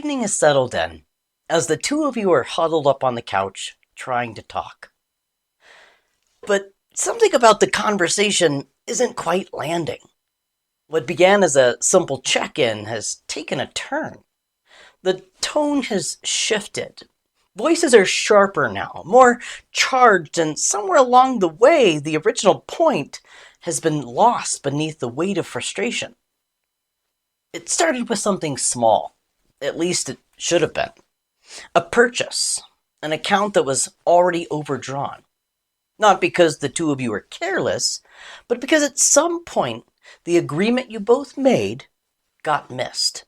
evening is settled in, as the two of you are huddled up on the couch trying to talk. But something about the conversation isn't quite landing. What began as a simple check-in has taken a turn. The tone has shifted. Voices are sharper now, more charged, and somewhere along the way, the original point has been lost beneath the weight of frustration. It started with something small. At least it should have been. A purchase, an account that was already overdrawn. Not because the two of you were careless, but because at some point the agreement you both made got missed.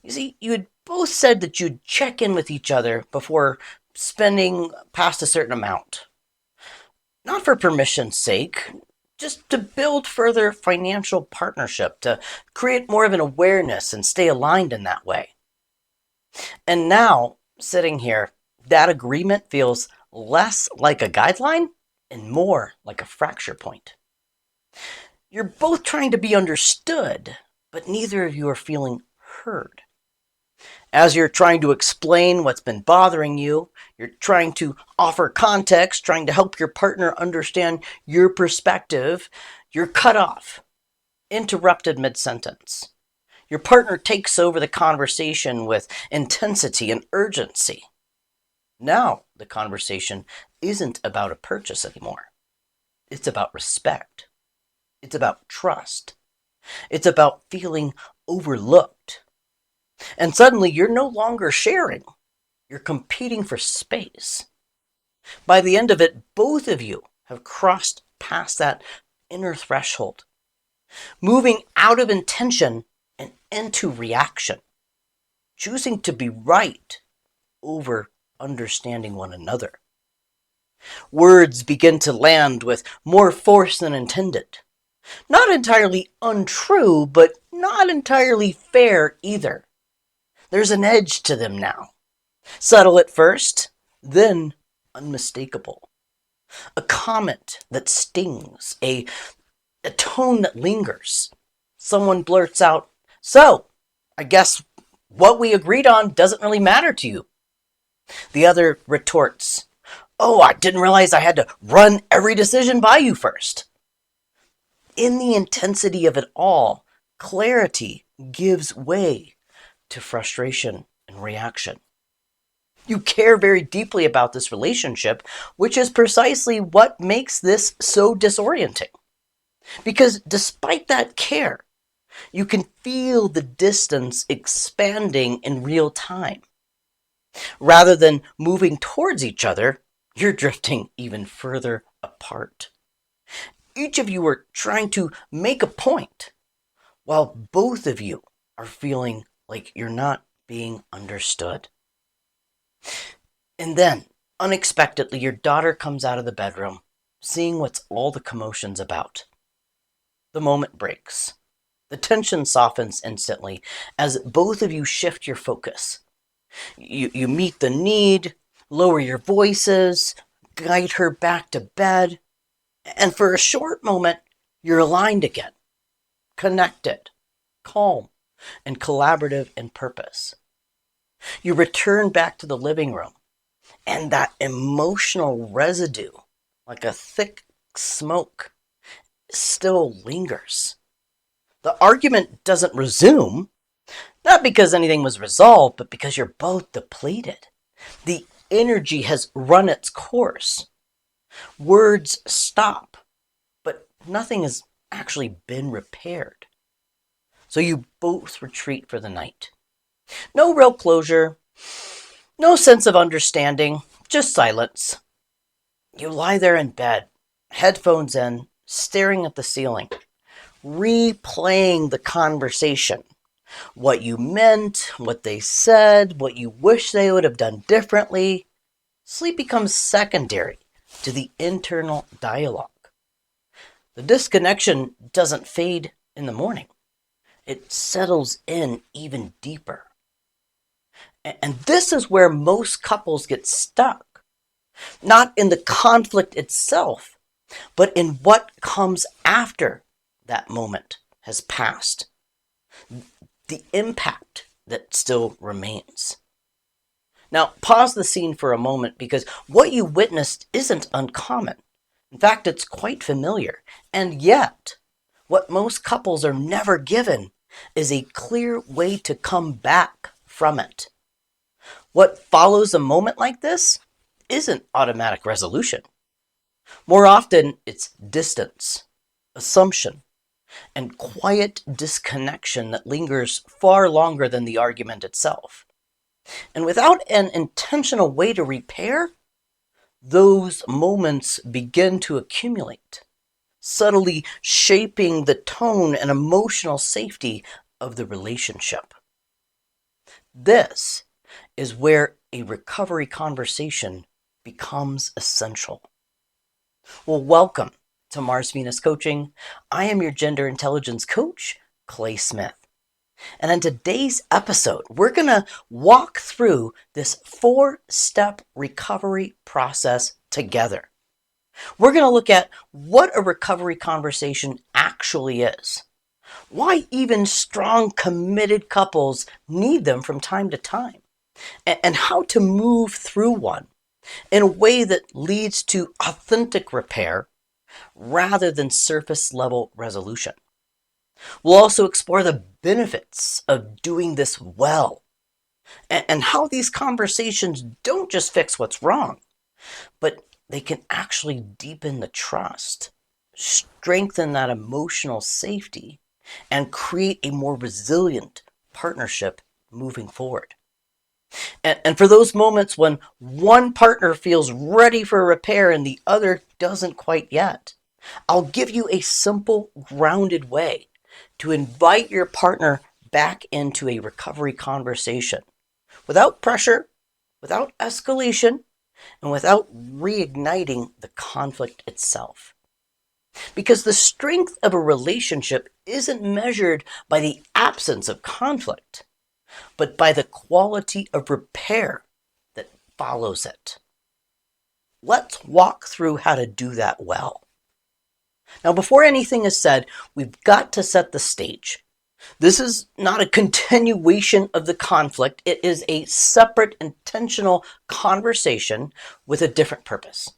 You see, you had both said that you'd check in with each other before spending past a certain amount. Not for permission's sake, just to build further financial partnership, to create more of an awareness and stay aligned in that way. And now, sitting here, that agreement feels less like a guideline and more like a fracture point. You're both trying to be understood, but neither of you are feeling heard. As you're trying to explain what's been bothering you, you're trying to offer context, trying to help your partner understand your perspective, you're cut off, interrupted mid-sentence. Your partner takes over the conversation with intensity and urgency. Now the conversation isn't about a purchase anymore. It's about respect. It's about trust. It's about feeling overlooked. And suddenly you're no longer sharing. You're competing for space. By the end of it, both of you have crossed past that inner threshold, moving out of intention and into reaction, choosing to be right over understanding one another. Words begin to land with more force than intended. Not entirely untrue, but not entirely fair either. There's an edge to them now. Subtle at first, then unmistakable. A comment that stings, a tone that lingers. Someone blurts out, "So, I guess what we agreed on doesn't really matter to you." The other retorts, "Oh, I didn't realize I had to run every decision by you first." In the intensity of it all, clarity gives way to frustration and reaction. You care very deeply about this relationship, which is precisely what makes this so disorienting. Because despite that care, you can feel the distance expanding in real time. Rather than moving towards each other, you're drifting even further apart. Each of you are trying to make a point, while both of you are feeling like you're not being understood. And then, unexpectedly, your daughter comes out of the bedroom, seeing what's all the commotion's about. The moment breaks. The tension softens instantly as both of you shift your focus. You meet the need, lower your voices, guide her back to bed, and for a short moment, you're aligned again, connected, calm, and collaborative in purpose. You return back to the living room, and that emotional residue, like a thick smoke, still lingers. The argument doesn't resume, not because anything was resolved, but because you're both depleted. The energy has run its course. Words stop, but nothing has actually been repaired. So you both retreat for the night. No real closure, no sense of understanding, just silence. You lie there in bed, headphones in, staring at the ceiling, replaying the conversation. What you meant, what they said, what you wish they would have done differently. Sleep becomes secondary to the internal dialogue. The disconnection doesn't fade in the morning. It settles in even deeper. And this is where most couples get stuck. Not in the conflict itself, but in what comes after that moment has passed. The impact that still remains. Now, pause the scene for a moment because what you witnessed isn't uncommon. In fact, it's quite familiar. And yet, what most couples are never given is a clear way to come back from it. What follows a moment like this isn't automatic resolution. More often, it's distance, assumption, and quiet disconnection that lingers far longer than the argument itself. And without an intentional way to repair, those moments begin to accumulate, subtly shaping the tone and emotional safety of the relationship. This is where a recovery conversation becomes essential. Well, welcome to Mars Venus Coaching. I am your gender intelligence coach, Clay Smith. And in today's episode, we're going to walk through this 4-step recovery process together. We're going to look at what a recovery conversation actually is, why even strong, committed couples need them from time to time, and how to move through one in a way that leads to authentic repair rather than surface level resolution. We'll also explore the benefits of doing this well and how these conversations don't just fix what's wrong, but they can actually deepen the trust, strengthen that emotional safety, and create a more resilient partnership moving forward. And for those moments when one partner feels ready for repair and the other doesn't quite yet, I'll give you a simple, grounded way to invite your partner back into a recovery conversation without pressure, without escalation, and without reigniting the conflict itself. Because the strength of a relationship isn't measured by the absence of conflict, but by the quality of repair that follows it. Let's walk through how to do that well. Now, before anything is said, we've got to set the stage. This is not a continuation of the conflict. It is a separate, intentional conversation with a different purpose.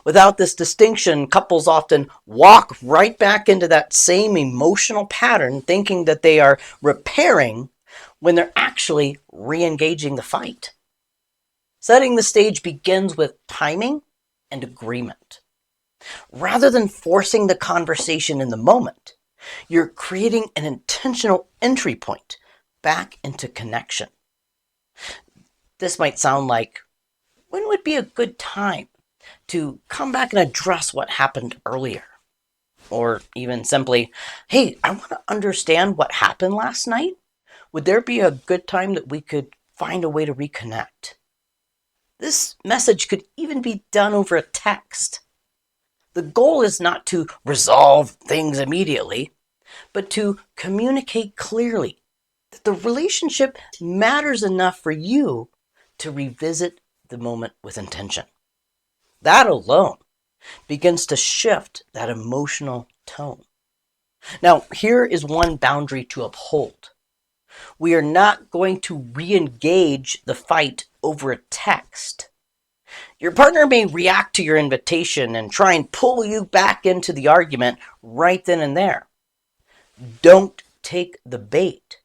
Without this distinction, couples often walk right back into that same emotional pattern, thinking that they are repairing when they're actually re-engaging the fight. Setting the stage begins with timing and agreement. Rather than forcing the conversation in the moment, you're creating an intentional entry point back into connection. This might sound like, when would be a good time to come back and address what happened earlier? Or even simply, hey, I want to understand what happened last night. Would there be a good time that we could find a way to reconnect? This message could even be done over a text. The goal is not to resolve things immediately, but to communicate clearly that the relationship matters enough for you to revisit the moment with intention. That alone begins to shift that emotional tone. Now, here is one boundary to uphold. We are not going to re-engage the fight over a text. Your partner may react to your invitation and try and pull you back into the argument right then and there. Don't take the bait.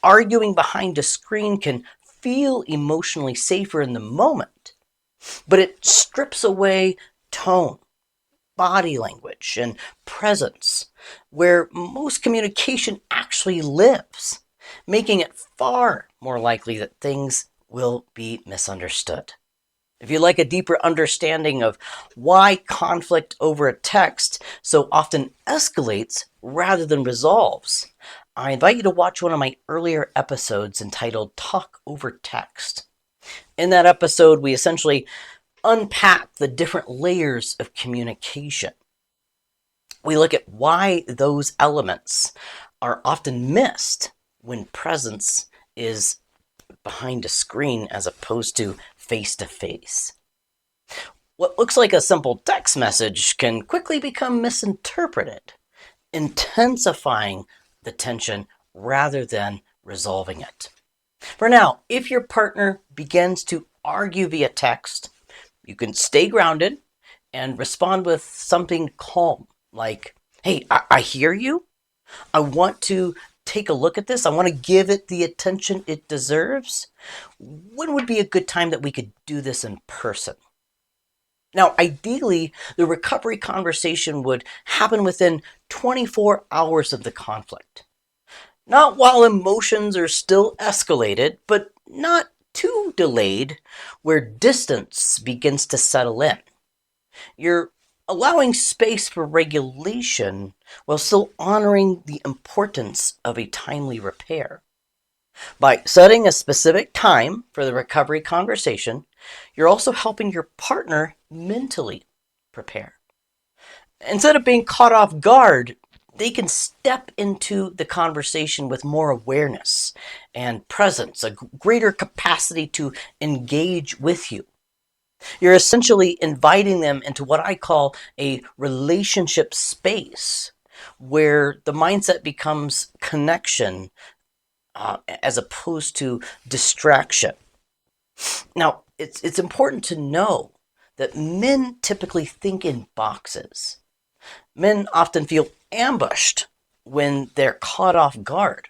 Arguing behind a screen can feel emotionally safer in the moment, but it strips away tone, body language, and presence, where most communication actually lives, making it far more likely that things will be misunderstood. If you'd like a deeper understanding of why conflict over a text so often escalates rather than resolves, I invite you to watch one of my earlier episodes entitled Talk Over Text. In that episode, we essentially unpack the different layers of communication. We look at why those elements are often missed when presence is behind a screen as opposed to face-to-face. What looks like a simple text message can quickly become misinterpreted, intensifying the tension rather than resolving it. For now, if your partner begins to argue via text, you can stay grounded and respond with something calm, like, hey, I hear you. I want to take a look at this. I want to give it the attention it deserves. When would be a good time that we could do this in person? Now, ideally, the recovery conversation would happen within 24 hours of the conflict. Not while emotions are still escalated, but not too delayed, where distance begins to settle in. You're allowing space for regulation while still honoring the importance of a timely repair. By setting a specific time for the recovery conversation, you're also helping your partner mentally prepare. Instead of being caught off guard, they can step into the conversation with more awareness and presence, a greater capacity to engage with you. You're essentially inviting them into what I call a relationship space, where the mindset becomes connection as opposed to distraction. Now, it's important to know that men typically think in boxes. Men often feel ambushed when they're caught off guard.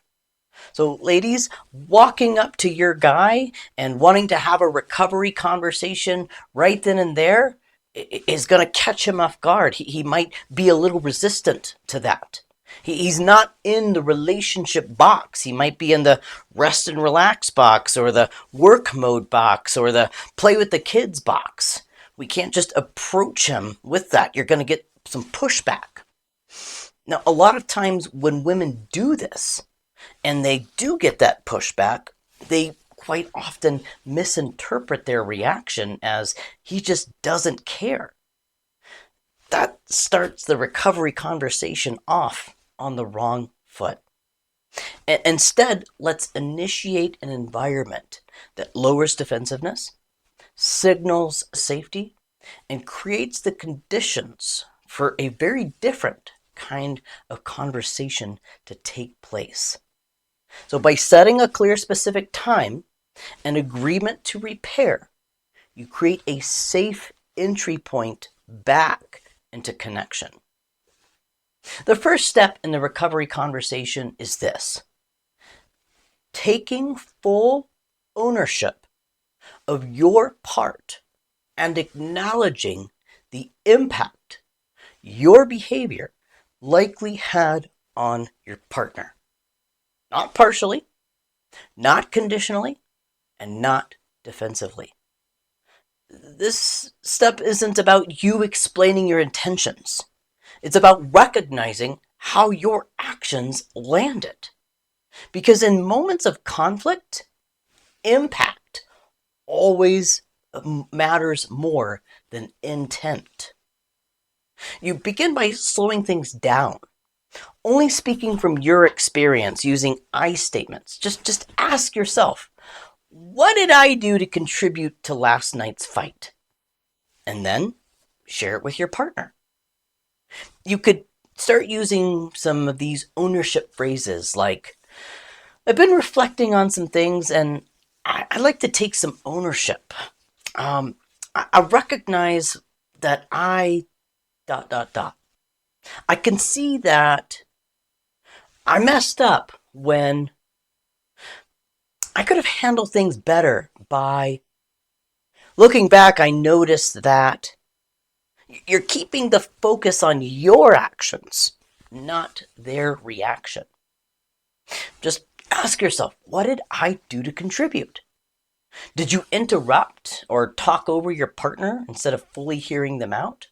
So, ladies, walking up to your guy and wanting to have a recovery conversation right then and there is going to catch him off guard. He might be a little resistant to that. He's not in the relationship box. He might be in the rest and relax box, or the work mode box, or the play with the kids box. We can't just approach him with that. You're going to get some pushback. Now, a lot of times when women do this, and they do get that pushback, they quite often misinterpret their reaction as he just doesn't care. That starts the recovery conversation off on the wrong foot. Instead, let's initiate an environment that lowers defensiveness, signals safety, and creates the conditions for a very different kind of conversation to take place. So by setting a clear, specific time and agreement to repair, you create a safe entry point back into connection. The first step in the recovery conversation is this: taking full ownership of your part and acknowledging the impact your behavior likely had on your partner. Not partially, not conditionally, and not defensively. This step isn't about you explaining your intentions. It's about recognizing how your actions landed. Because in moments of conflict, impact always matters more than intent. You begin by slowing things down, only speaking from your experience, using I statements. Just ask yourself, what did I do to contribute to last night's fight? And then share it with your partner. You could start using some of these ownership phrases like, I've been reflecting on some things and I'd like to take some ownership. I recognize that I ... I can see that I messed up when I could have handled things better by... Looking back, I noticed that you're keeping the focus on your actions, not their reaction. Just ask yourself, what did I do to contribute? Did you interrupt or talk over your partner instead of fully hearing them out?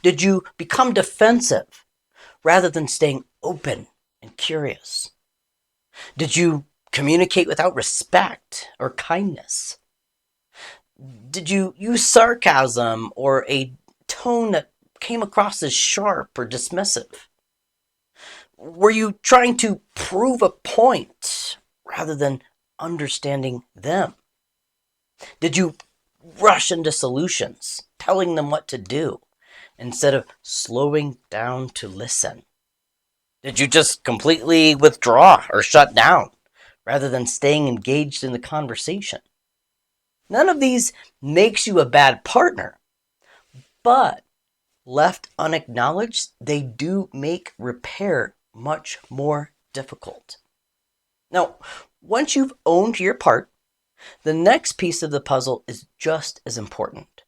Did you become defensive rather than staying open and curious? Did you communicate without respect or kindness? Did you use sarcasm or a tone that came across as sharp or dismissive? Were you trying to prove a point rather than understanding them? Did you rush into solutions, telling them what to do, instead of slowing down to listen? Did you just completely withdraw or shut down rather than staying engaged in the conversation. None of these makes you a bad partner, but left unacknowledged, they do make repair much more difficult. Now, once you've owned your part, the next piece of the puzzle is just as important.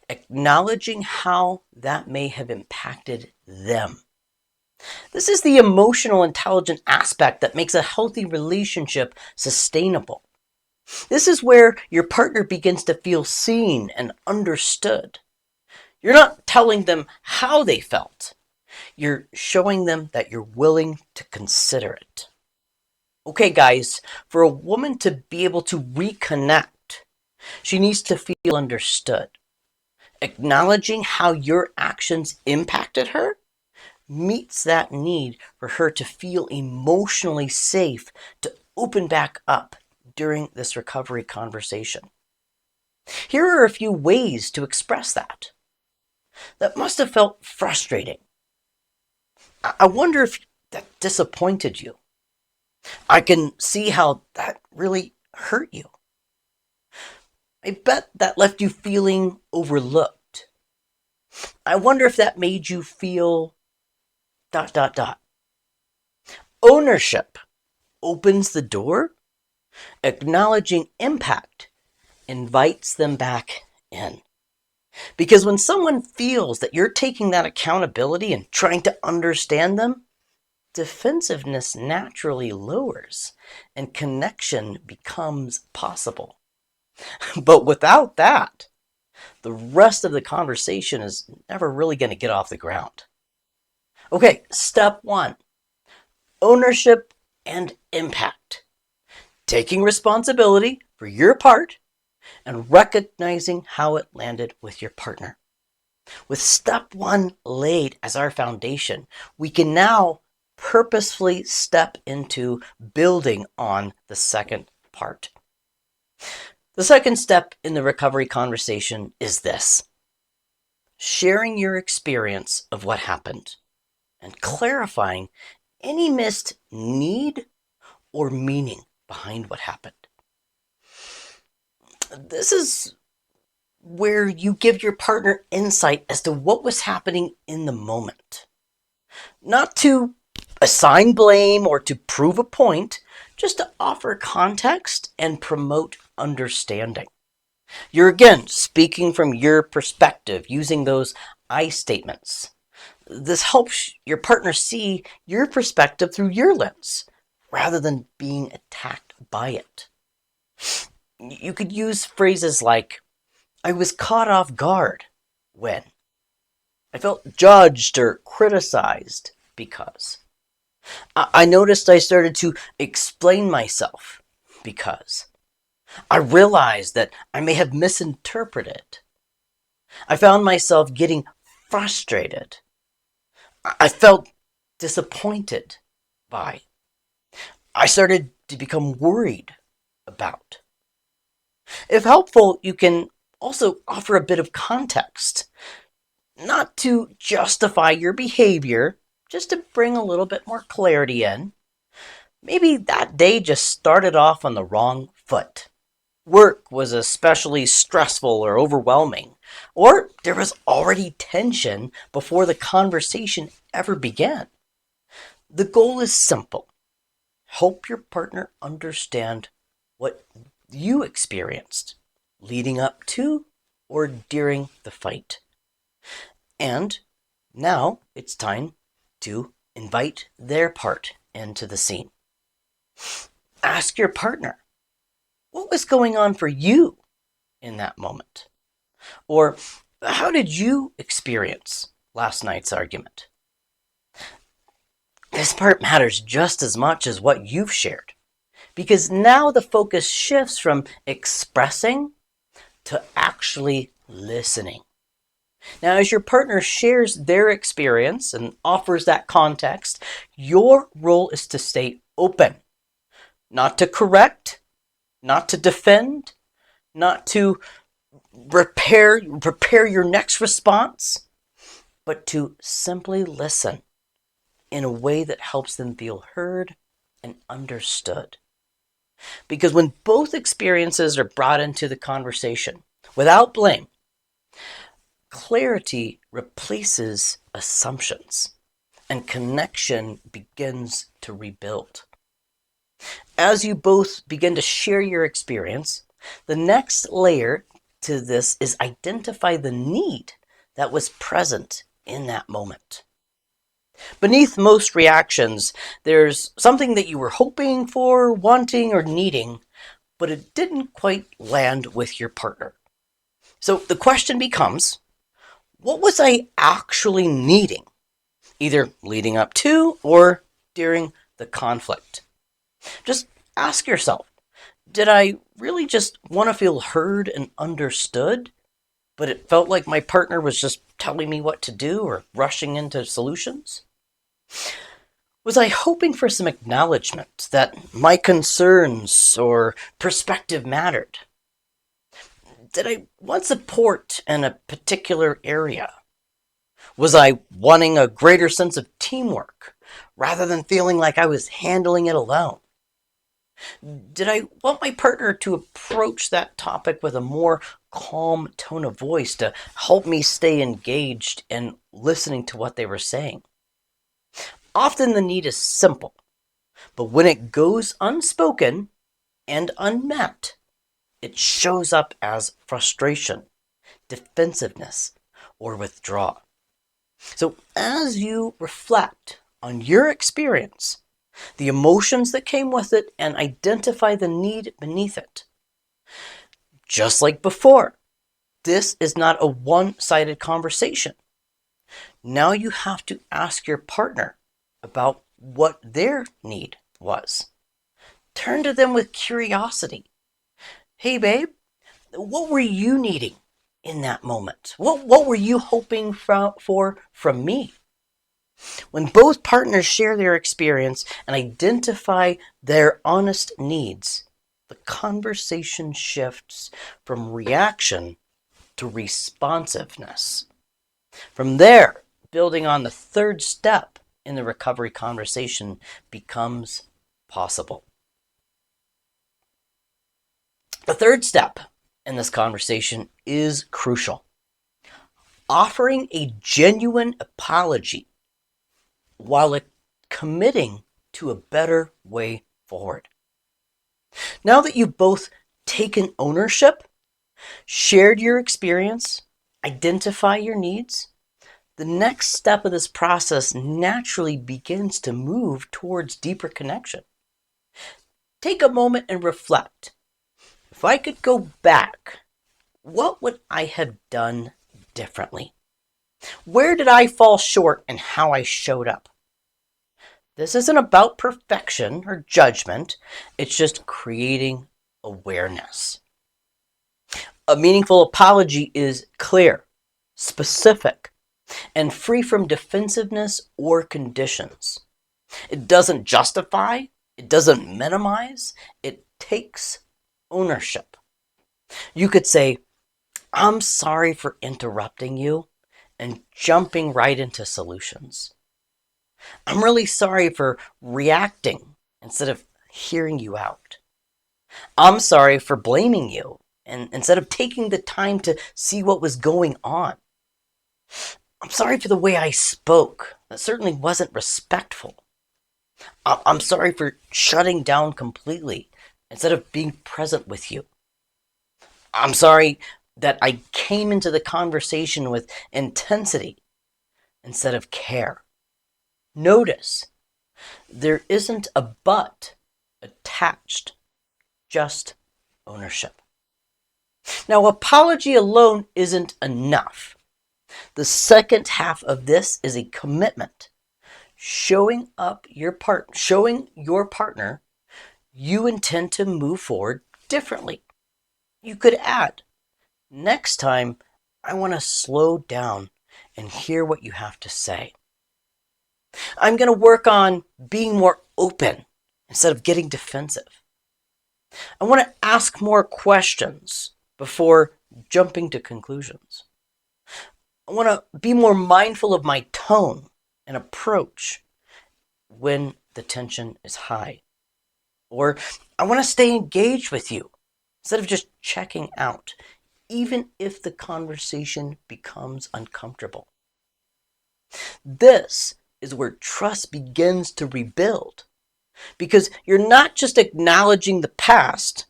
Acknowledging how that may have impacted them. This is the emotional intelligent aspect that makes a healthy relationship sustainable. This is where your partner begins to feel seen and understood. You're not telling them how they felt. You're showing them that you're willing to consider it. Okay, guys, for a woman to be able to reconnect, she needs to feel understood. Acknowledging how your actions impacted her meets that need for her to feel emotionally safe to open back up during this recovery conversation. Here are a few ways to express that. That must have felt frustrating. I wonder if that disappointed you. I can see how that really hurt you. I bet that left you feeling overlooked. I wonder if that made you feel ... Ownership opens the door. Acknowledging impact invites them back in. Because when someone feels that you're taking that accountability and trying to understand them, defensiveness naturally lowers and connection becomes possible. But without that, the rest of the conversation is never really going to get off the ground. Okay, step 1, ownership and impact. Taking responsibility for your part and recognizing how it landed with your partner. With step 1 laid as our foundation, we can now purposefully step into building on the second part. The second step in the recovery conversation is this: sharing your experience of what happened and clarifying any missed need or meaning behind what happened. This is where you give your partner insight as to what was happening in the moment. Not to assign blame or to prove a point, just to offer context and promote understanding. You're again speaking from your perspective, using those I statements. This helps your partner see your perspective through your lens, rather than being attacked by it. You could use phrases like, I was caught off guard when. I felt judged or criticized because. I noticed I started to explain myself because. I realized that I may have misinterpreted. I found myself getting frustrated. I felt disappointed by. I started to become worried about. If helpful, you can also offer a bit of context, not to justify your behavior, just to bring a little bit more clarity in. Maybe that day just started off on the wrong foot. Work was especially stressful or overwhelming, or there was already tension before the conversation ever began. The goal is simple: help your partner understand what you experienced leading up to or during the fight. And now it's time to invite their part into the scene. Ask your partner, what was going on for you in that moment? Or how did you experience last night's argument? This part matters just as much as what you've shared, because now the focus shifts from expressing to actually listening. Now, as your partner shares their experience and offers that context, your role is to stay open, not to correct, not to defend, not to prepare your next response, but to simply listen in a way that helps them feel heard and understood. Because when both experiences are brought into the conversation without blame, clarity replaces assumptions and connection begins to rebuild. As you both begin to share your experience, the next layer to this is identify the need that was present in that moment. Beneath most reactions, there's something that you were hoping for, wanting, or needing, but it didn't quite land with your partner. So the question becomes, what was I actually needing, either leading up to or during the conflict? Just ask yourself, did I really just want to feel heard and understood, but it felt like my partner was just telling me what to do or rushing into solutions? Was I hoping for some acknowledgement that my concerns or perspective mattered? Did I want support in a particular area? Was I wanting a greater sense of teamwork rather than feeling like I was handling it alone? Did I want my partner to approach that topic with a more calm tone of voice to help me stay engaged and listening to what they were saying? Often the need is simple, but when it goes unspoken and unmet, it shows up as frustration, defensiveness, or withdrawal. So as you reflect on your experience, the emotions that came with it, and identify the need beneath it. Just like before, this is not a one-sided conversation. Now you have to ask your partner about what their need was. Turn to them with curiosity. Hey, babe, what were you needing in that moment? What were you hoping for from me? When both partners share their experience and identify their honest needs, the conversation shifts from reaction to responsiveness. From there, building on the third step in the recovery conversation becomes possible. The third step in this conversation is crucial. Offering a genuine apology while committing to a better way forward. Now that you've both taken ownership, shared your experience, identify your needs, the next step of this process naturally begins to move towards deeper connection. Take a moment and reflect. If I could go back, what would I have done differently? Where did I fall short in how I showed up? This isn't about perfection or judgment. It's just creating awareness. A meaningful apology is clear, specific, and free from defensiveness or conditions. It doesn't justify, it doesn't minimize, it takes ownership. You could say, I'm sorry for interrupting you and jumping right into solutions. I'm really sorry for reacting instead of hearing you out. I'm sorry for blaming you and instead of taking the time to see what was going on. I'm sorry for the way I spoke. That certainly wasn't respectful. I'm sorry for shutting down completely instead of being present with you. I'm sorry that I came into the conversation with intensity instead of care. Notice, there isn't a but attached, just ownership. Now, apology alone isn't enough. The second half of this is a commitment, showing your partner you intend to move forward differently. You could add, next time, I want to slow down and hear what you have to say. I'm going to work on being more open instead of getting defensive. I want to ask more questions before jumping to conclusions. I want to be more mindful of my tone and approach when the tension is high. Or, I want to stay engaged with you instead of just checking out, even if the conversation becomes uncomfortable. This is where trust begins to rebuild because you're not just acknowledging the past,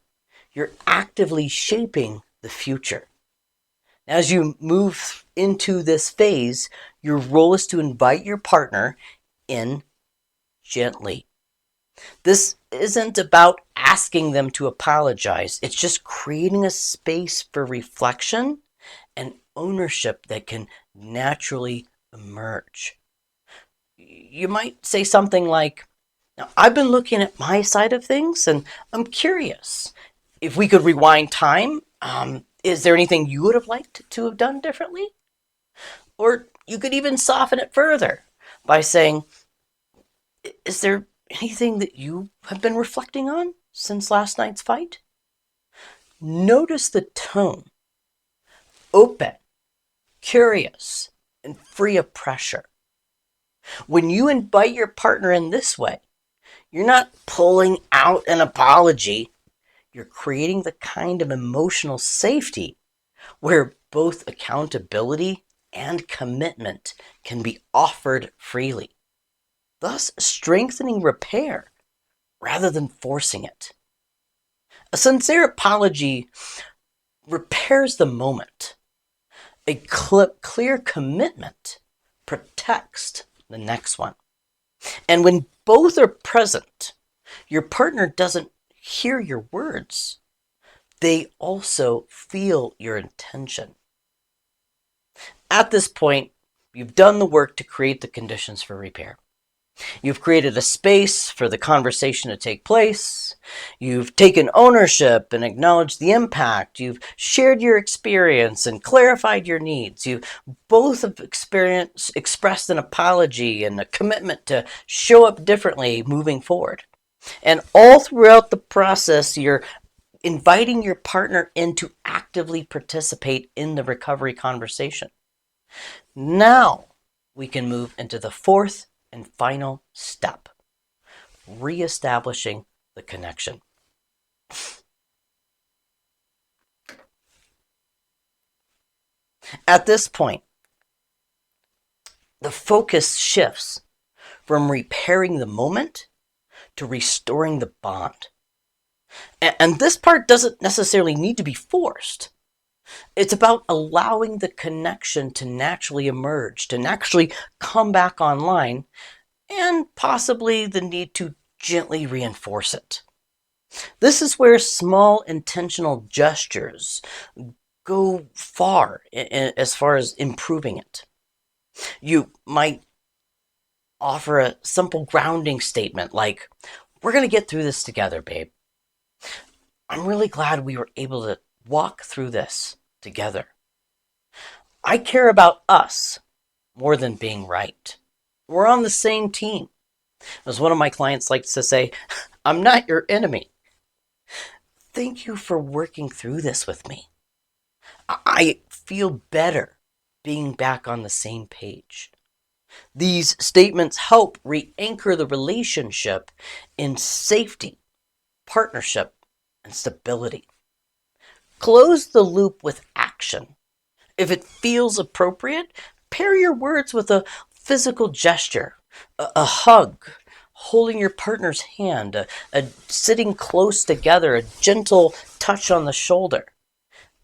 you're actively shaping the future. As you move into this phase, your role is to invite your partner in gently. This isn't about asking them to apologize. It's just creating a space for reflection and ownership that can naturally emerge. You might say something like, now, I've been looking at my side of things and I'm curious. If we could rewind time, is there anything you would have liked to have done differently? Or you could even soften it further by saying, is there anything that you have been reflecting on since last night's fight? Notice the tone, open, curious, and free of pressure. When you invite your partner in this way, you're not pulling out an apology. You're creating the kind of emotional safety where both accountability and commitment can be offered freely, thus strengthening repair rather than forcing it. A sincere apology repairs the moment. A clear commitment protects the next one. And when both are present, your partner doesn't hear your words. They also feel your intention. At this point, you've done the work to create the conditions for repair. You've created a space for the conversation to take place. You've taken ownership and acknowledged the impact. You've shared your experience and clarified your needs. You both have expressed an apology and a commitment to show up differently moving forward. And all throughout the process, you're inviting your partner in to actively participate in the recovery conversation. Now we can move into the fourth and final step, reestablishing the connection. At this point, the focus shifts from repairing the moment to restoring the bond. And this part doesn't necessarily need to be forced. It's about allowing the connection to naturally emerge, to naturally come back online, and possibly the need to gently reinforce it. This is where small intentional gestures go far as far as improving it. You might offer a simple grounding statement like, we're going to get through this together, babe. I'm really glad we were able to walk through this together. I care about us more than being right. We're on the same team. As one of my clients likes to say, I'm not your enemy. Thank you for working through this with me. I feel better being back on the same page. These statements help re-anchor the relationship in safety, partnership, and stability. Close the loop with action. If it feels appropriate, pair your words with a physical gesture, a hug, holding your partner's hand, a sitting close together, a gentle touch on the shoulder.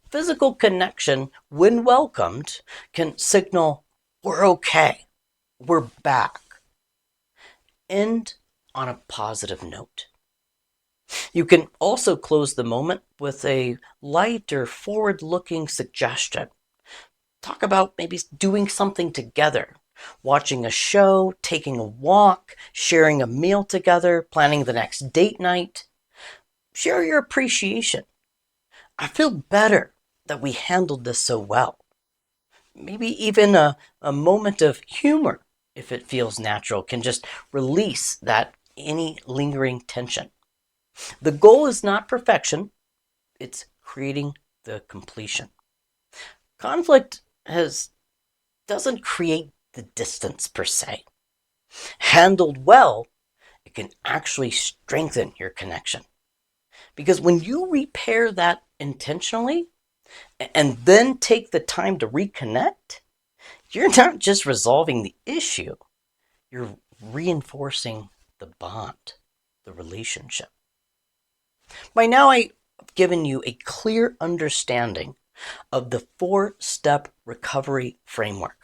Physical connection, when welcomed, can signal we're okay, we're back. End on a positive note. You can also close the moment with a light or forward-looking suggestion. Talk about maybe doing something together, watching a show, taking a walk, sharing a meal together, planning the next date night. Share your appreciation. I feel better that we handled this so well. Maybe even a moment of humor, if it feels natural, can just release that any lingering tension. The goal is not perfection, it's creating the completion. Conflict doesn't create the distance per se. Handled well, it can actually strengthen your connection. Because when you repair that intentionally and then take the time to reconnect, you're not just resolving the issue, you're reinforcing the bond, the relationship. By now, I've given you a clear understanding of the 4-step recovery framework.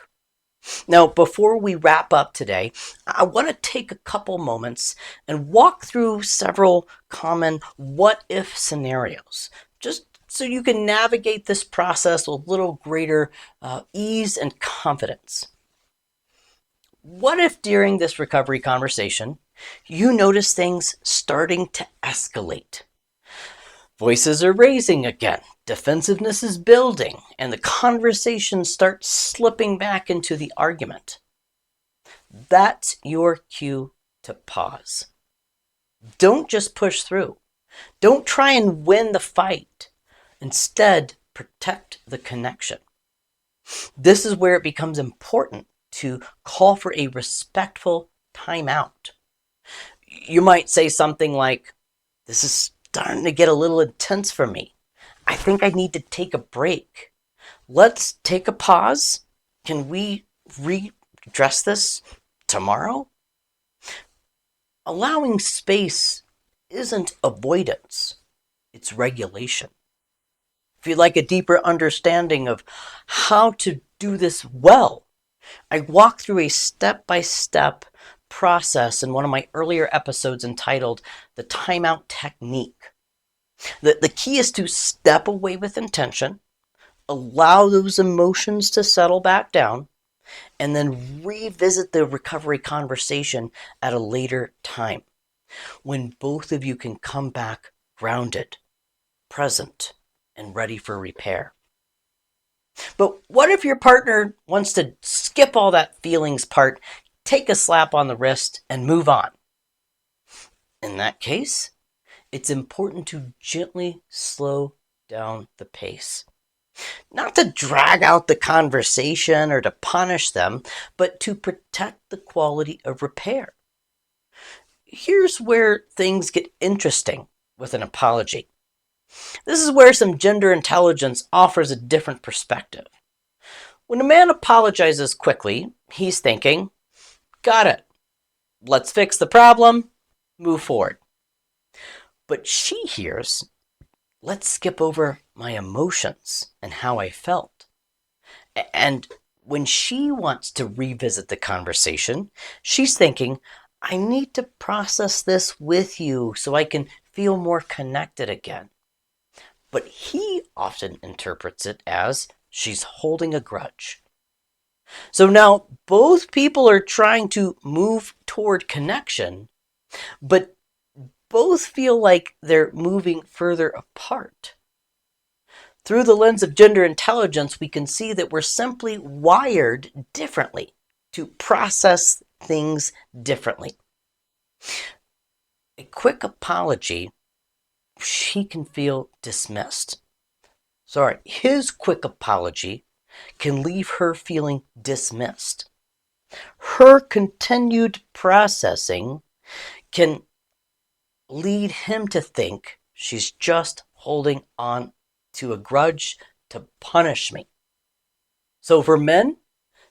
Now, before we wrap up today, I want to take a couple moments and walk through several common what-if scenarios, just so you can navigate this process with a little greater ease and confidence. What if during this recovery conversation, you notice things starting to escalate? Voices are raising again, defensiveness is building, and the conversation starts slipping back into the argument. That's your cue to pause. Don't just push through. Don't try and win the fight. Instead, protect the connection. This is where it becomes important to call for a respectful timeout. You might say something like, "This is starting to get a little intense for me. I think I need to take a break. Let's take a pause. Can we readdress this tomorrow?" Allowing space isn't avoidance, it's regulation. If you'd like a deeper understanding of how to do this well, I walk through a step-by-step process in one of my earlier episodes entitled The Timeout Technique. The key is to step away with intention, allow those emotions to settle back down, and then revisit the recovery conversation at a later time, when both of you can come back grounded, present, and ready for repair. But what if your partner wants to skip all that feelings part, take a slap on the wrist, and move on? In that case, it's important to gently slow down the pace. Not to drag out the conversation or to punish them, but to protect the quality of repair. Here's where things get interesting with an apology. This is where some gender intelligence offers a different perspective. When a man apologizes quickly, he's thinking, "Got it. Let's fix the problem, move forward." But she hears, "Let's skip over my emotions and how I felt." And when she wants to revisit the conversation, she's thinking, "I need to process this with you so I can feel more connected again." But he often interprets it as she's holding a grudge. So now both people are trying to move toward connection, but both feel like they're moving further apart. Through the lens of gender intelligence, we can see that we're simply wired differently to process things differently. A quick apology, she can feel dismissed. His quick apology can leave her feeling dismissed. Her continued processing can lead him to think she's just holding on to a grudge to punish me. So for men,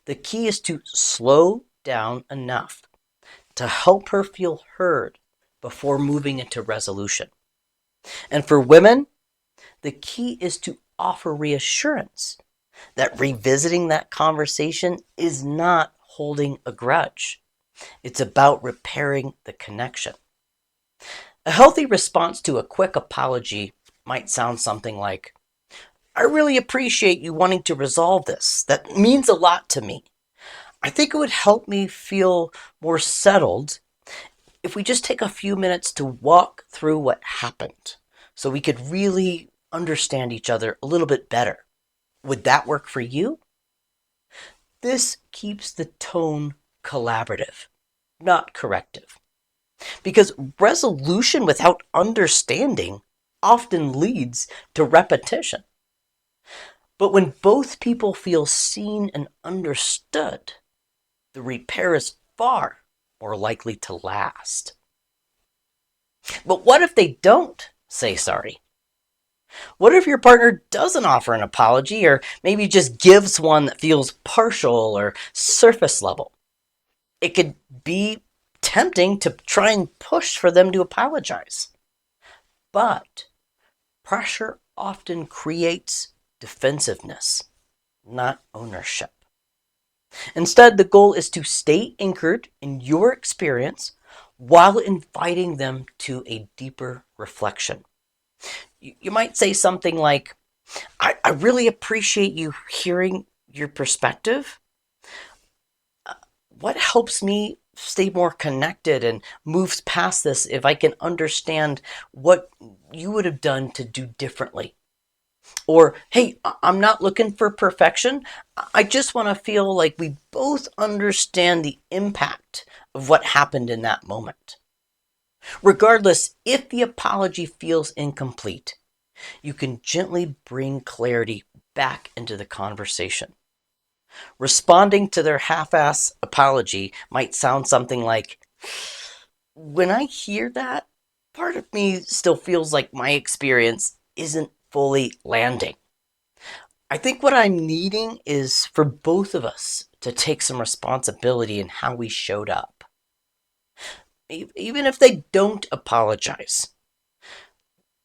the key is to slow down enough to help her feel heard before moving into resolution. And for women, the key is to offer reassurance that revisiting that conversation is not holding a grudge. It's about repairing the connection. A healthy response to a quick apology might sound something like, "I really appreciate you wanting to resolve this. That means a lot to me. I think it would help me feel more settled if we just take a few minutes to walk through what happened so we could really understand each other a little bit better. Would that work for you?" This keeps the tone collaborative, not corrective. Because resolution without understanding often leads to repetition. But when both people feel seen and understood, the repair is far more likely to last. But what if they don't say sorry? What if your partner doesn't offer an apology or maybe just gives one that feels partial or surface level? It could be tempting to try and push for them to apologize. But pressure often creates defensiveness, not ownership. Instead, the goal is to stay anchored in your experience while inviting them to a deeper reflection. You might say something like, I really appreciate you hearing your perspective. What helps me stay more connected and moves past this if I can understand what you would have done to do differently? Or, hey, I'm not looking for perfection. I just want to feel like we both understand the impact of what happened in that moment. Regardless, if the apology feels incomplete, you can gently bring clarity back into the conversation. Responding to their half-ass apology might sound something like, when I hear that, part of me still feels like my experience isn't fully landing. I think what I'm needing is for both of us to take some responsibility in how we showed up. Even if they don't apologize,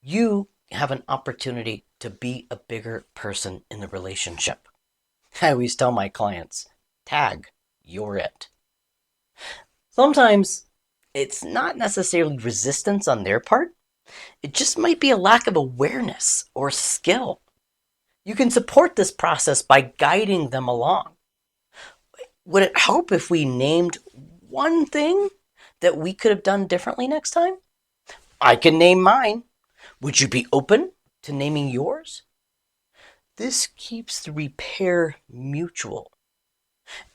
you have an opportunity to be a bigger person in the relationship. I always tell my clients, tag, you're it. Sometimes it's not necessarily resistance on their part. It just might be a lack of awareness or skill. You can support this process by guiding them along. Would it help if we named one thing that we could have done differently next time? I can name mine. Would you be open to naming yours? This keeps the repair mutual.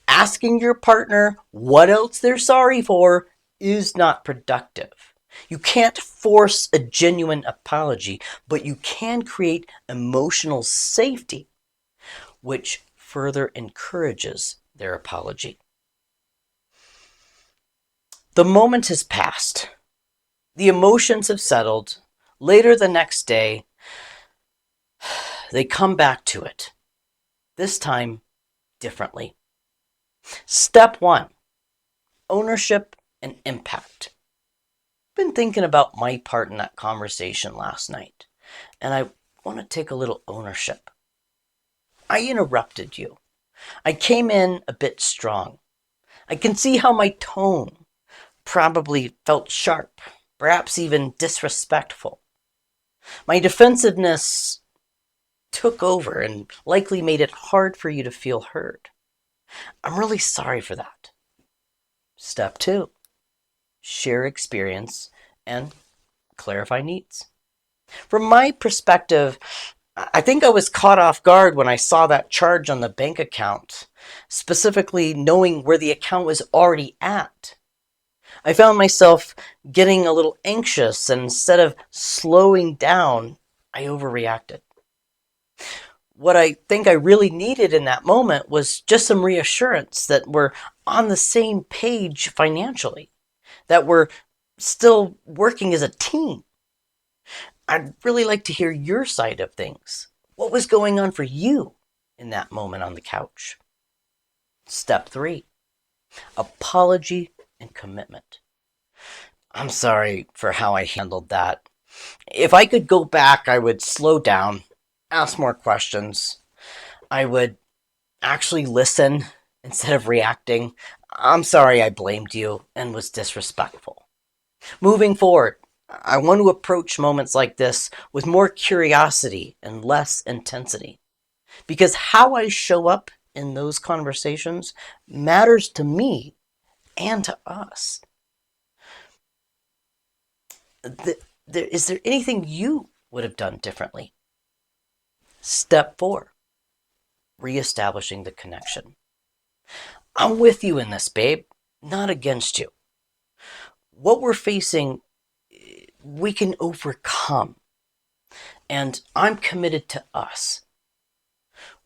Asking your partner what else they're sorry for is not productive. You can't force a genuine apology, but you can create emotional safety, which further encourages their apology. The moment has passed. The emotions have settled. Later the next day, they come back to it. This time, differently. Step 1, ownership and impact. I've been thinking about my part in that conversation last night, and I want to take a little ownership. I interrupted you. I came in a bit strong. I can see how my tone probably felt sharp, perhaps even disrespectful. My defensiveness took over and likely made it hard for you to feel heard. I'm really sorry for that. Step 2, share experience and clarify needs. From my perspective, I think I was caught off guard when I saw that charge on the bank account, specifically knowing where the account was already at. I found myself getting a little anxious, and instead of slowing down, I overreacted. What I think I really needed in that moment was just some reassurance that we're on the same page financially, that we're still working as a team. I'd really like to hear your side of things. What was going on for you in that moment on the couch? Step 3, apology and commitment. I'm sorry for how I handled that. If I could go back, I would slow down, ask more questions. I would actually listen instead of reacting. I'm sorry I blamed you and was disrespectful. Moving forward, I want to approach moments like this with more curiosity and less intensity. Because how I show up in those conversations matters to me and to us. Is there anything you would have done differently? Step 4, reestablishing the connection. I'm with you in this, babe, not against you. What we're facing, we can overcome. And I'm committed to us.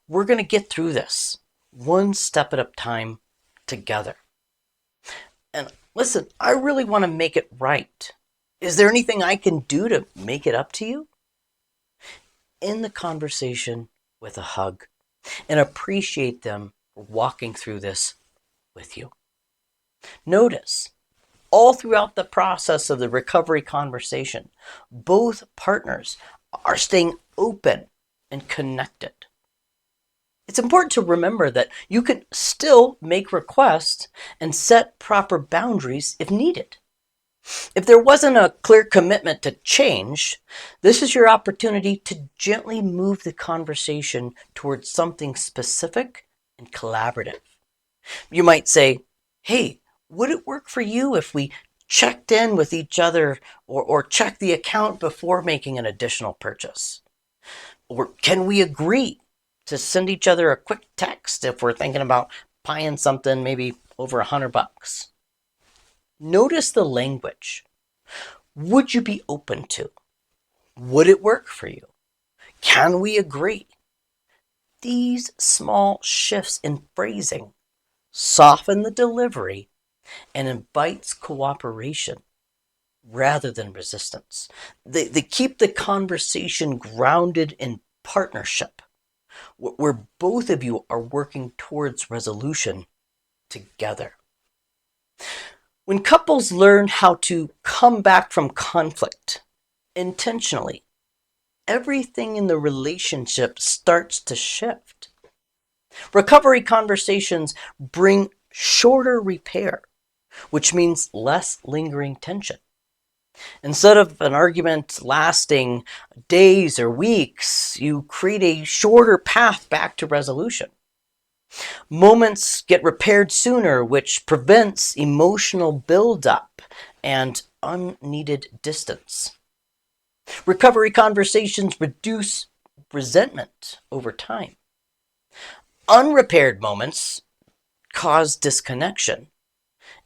We're going to get through this one step at a time together. And listen, I really want to make it right. Is there anything I can do to make it up to you? End the conversation with a hug and appreciate them for walking through this with you. Notice, all throughout the process of the recovery conversation, both partners are staying open and connected. It's important to remember that you can still make requests and set proper boundaries if needed. If there wasn't a clear commitment to change, this is your opportunity to gently move the conversation towards something specific and collaborative. You might say, hey, would it work for you if we checked in with each other or checked the account before making an additional purchase? Or can we agree to send each other a quick text if we're thinking about buying something maybe over $100? Notice the language. Would you be open to? Would it work for you? Can we agree? These small shifts in phrasing soften the delivery and invites cooperation rather than resistance. They keep the conversation grounded in partnership, where both of you are working towards resolution together. When couples learn how to come back from conflict intentionally, everything in the relationship starts to shift. Recovery conversations bring shorter repair, which means less lingering tension. Instead of an argument lasting days or weeks, you create a shorter path back to resolution. Moments get repaired sooner, which prevents emotional buildup and unneeded distance. Recovery conversations reduce resentment over time. Unrepaired moments cause disconnection,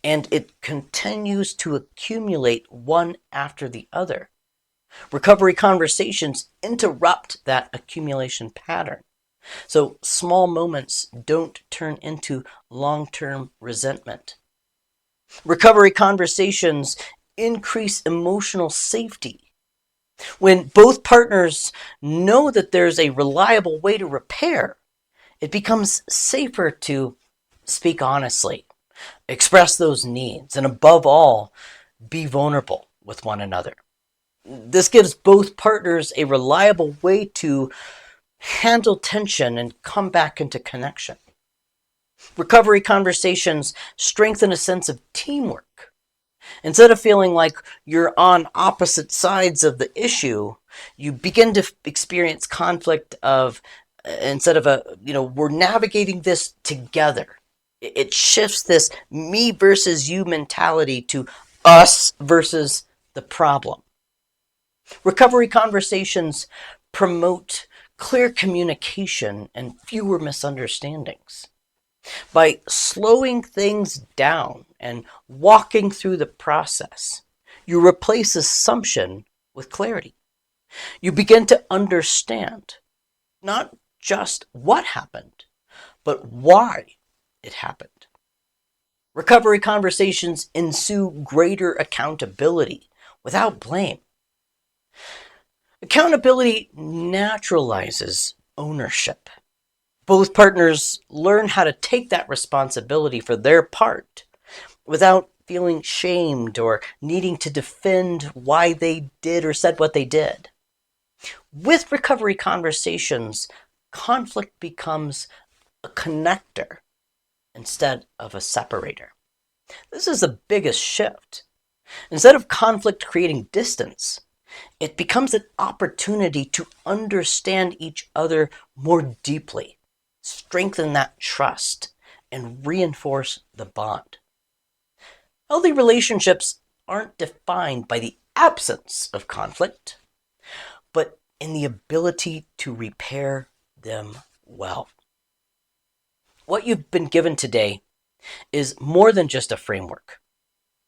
and it continues to accumulate one after the other. Recovery conversations interrupt that accumulation pattern. So small moments don't turn into long-term resentment. Recovery conversations increase emotional safety. When both partners know that there's a reliable way to repair, it becomes safer to speak honestly, express those needs, and above all, be vulnerable with one another. This gives both partners a reliable way to handle tension and come back into connection. Recovery conversations strengthen a sense of teamwork. Instead of feeling like you're on opposite sides of the issue, you begin to experience conflict of, instead of we're navigating this together. It shifts this me versus you mentality to us versus the problem. Recovery conversations promote clear communication and fewer misunderstandings. By slowing things down and walking through the process, you replace assumption with clarity. You begin to understand not just what happened, but why it happened. Recovery conversations ensue greater accountability without blame. Accountability naturalizes ownership. Both partners learn how to take that responsibility for their part without feeling shamed or needing to defend why they did or said what they did. With recovery conversations, conflict becomes a connector instead of a separator. This is the biggest shift. Instead of conflict creating distance, it becomes an opportunity to understand each other more deeply, strengthen that trust, and reinforce the bond. Healthy relationships aren't defined by the absence of conflict, but in the ability to repair them well. What you've been given today is more than just a framework.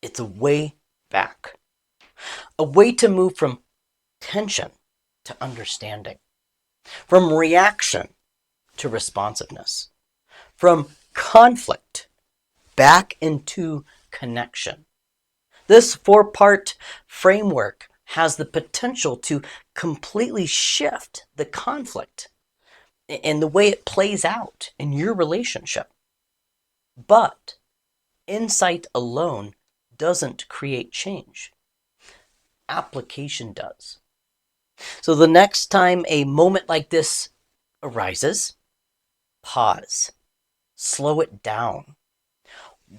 It's a way back. A way to move from tension to understanding, from reaction to responsiveness, from conflict back into connection. This 4-part framework has the potential to completely shift the conflict and the way it plays out in your relationship. But insight alone doesn't create change. Application does. So the next time a moment like this arises, pause, slow it down,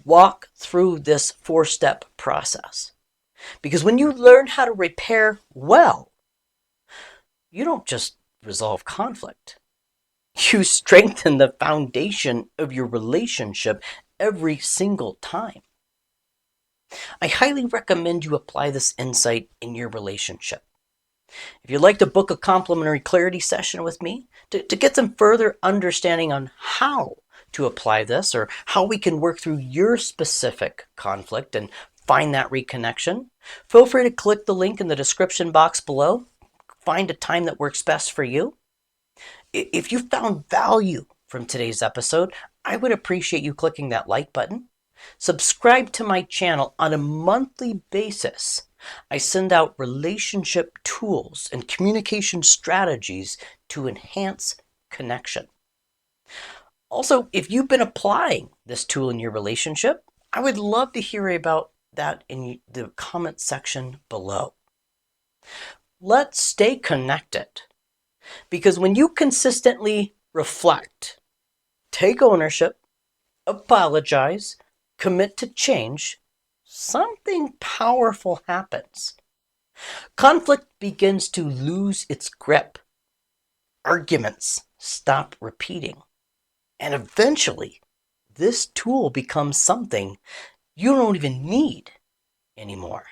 walk through this 4-step process. Because when you learn how to repair well, you don't just resolve conflict. You strengthen the foundation of your relationship every single time. I highly recommend you apply this insight in your relationship. If you'd like to book a complimentary clarity session with me to get some further understanding on how to apply this or how we can work through your specific conflict and find that reconnection, feel free to click the link in the description box below. Find a time that works best for you. If you found value from today's episode, I would appreciate you clicking that like button. Subscribe to my channel on a monthly basis. I send out relationship tools and communication strategies to enhance connection. Also, if you've been applying this tool in your relationship, I would love to hear about that in the comment section below. Let's stay connected, because when you consistently reflect, take ownership, apologize, commit to change, something powerful happens. Conflict begins to lose its grip. Arguments stop repeating. And eventually, this tool becomes something you don't even need anymore.